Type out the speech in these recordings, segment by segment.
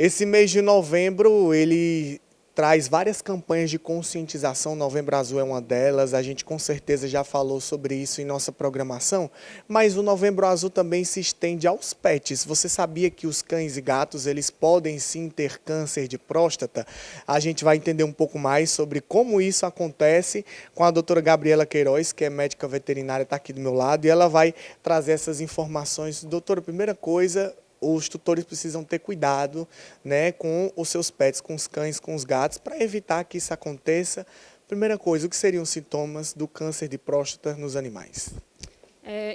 Esse mês de novembro, ele traz várias campanhas de conscientização, Novembro Azul é uma delas, a gente com certeza já falou sobre isso em nossa programação, mas o Novembro Azul também se estende aos pets. Você sabia que os cães e gatos, eles podem sim ter câncer de próstata? A gente vai entender um pouco mais sobre como isso acontece com a doutora Gabriela Queiroz, que é médica veterinária, está aqui do meu lado, e ela vai trazer essas informações. Doutora, primeira coisa, os tutores precisam ter cuidado, né, com os seus pets, com os cães, com os gatos, para evitar que isso aconteça. Primeira coisa, o que seriam os sintomas do câncer de próstata nos animais?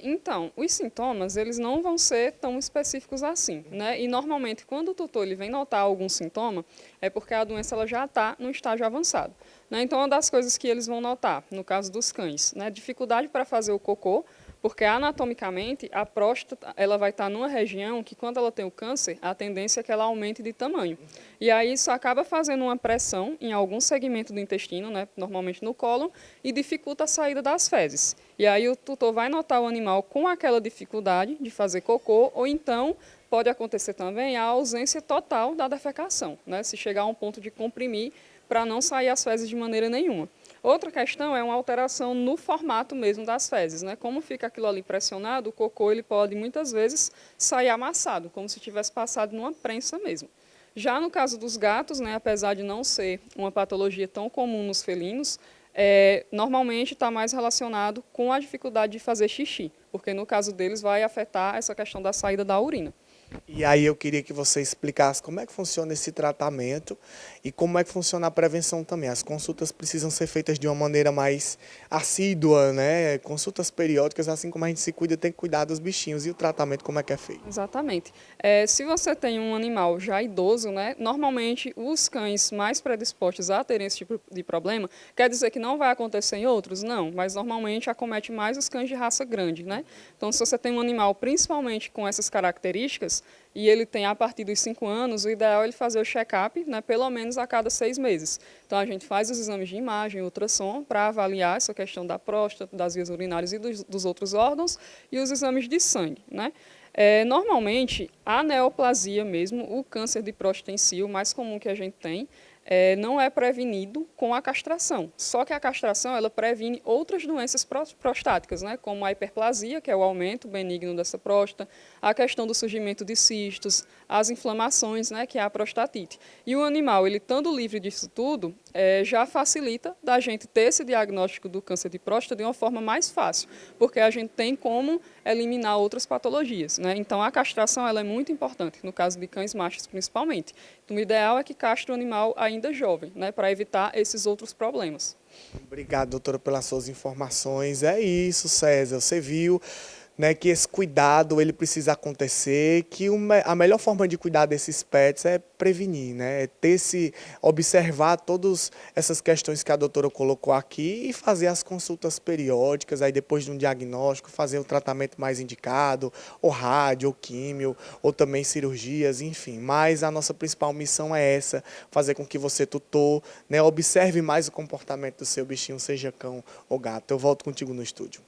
Então, os sintomas, eles não vão ser tão específicos assim, né? E normalmente, quando o tutor ele vem notar algum sintoma, é porque a doença ela já está no estágio avançado, né? Então, uma das coisas que eles vão notar, no caso dos cães, né, dificuldade para fazer o cocô, porque anatomicamente a próstata ela vai estar numa região que quando ela tem o câncer, a tendência é que ela aumente de tamanho. E aí isso acaba fazendo uma pressão em algum segmento do intestino, né, normalmente no cólon, e dificulta a saída das fezes. E aí o tutor vai notar o animal com aquela dificuldade de fazer cocô, ou então pode acontecer também a ausência total da defecação, né, se chegar a um ponto de comprimir para não sair as fezes de maneira nenhuma. Outra questão é uma alteração no formato mesmo das fezes, né? Como fica aquilo ali pressionado, o cocô ele pode muitas vezes sair amassado, como se tivesse passado numa prensa mesmo. Já no caso dos gatos, né, apesar de não ser uma patologia tão comum nos felinos, normalmente está mais relacionado com a dificuldade de fazer xixi, porque no caso deles vai afetar essa questão da saída da urina. E aí eu queria que você explicasse como é que funciona esse tratamento e como é que funciona a prevenção também. As consultas precisam ser feitas de uma maneira mais assídua, né? Consultas periódicas, assim como a gente se cuida, tem que cuidar dos bichinhos. E o tratamento, como é que é feito? Exatamente. Se você tem um animal já idoso, né, normalmente os cães mais predispostos a terem esse tipo de problema, quer dizer que não vai acontecer em outros? Não, mas normalmente acomete mais os cães de raça grande, né? Então, se você tem um animal principalmente com essas características, e ele tem a partir dos 5 anos, o ideal é ele fazer o check-up, né, pelo menos a cada 6 meses. Então, a gente faz os exames de imagem, ultrassom, para avaliar essa questão da próstata, das vias urinárias e dos outros órgãos, e os exames de sangue, né? Normalmente, a neoplasia mesmo, o câncer de próstata em si, o mais comum que a gente tem, não é prevenido com a castração. Só que a castração ela previne outras doenças prostáticas, né, como a hiperplasia, que é o aumento benigno dessa próstata, a questão do surgimento de cistos, as inflamações, né, que é a prostatite. E o animal, ele estando livre disso tudo, já facilita da gente ter esse diagnóstico do câncer de próstata de uma forma mais fácil, porque a gente tem como eliminar outras patologias, né? Então, a castração ela é muito importante, no caso de cães machos principalmente. Então, o ideal é que castre o animal ainda jovem, né, para evitar esses outros problemas. Obrigado, doutora, pelas suas informações. É isso, César. Você viu, né, que esse cuidado ele precisa acontecer, que a melhor forma de cuidar desses pets é prevenir, né? É ter observar todas essas questões que a doutora colocou aqui e fazer as consultas periódicas, aí depois de um diagnóstico, fazer o tratamento mais indicado, ou rádio, ou químio, ou também cirurgias, enfim. Mas a nossa principal missão é essa, fazer com que você, tutor, né, observe mais o comportamento do seu bichinho, seja cão ou gato. Eu volto contigo no estúdio.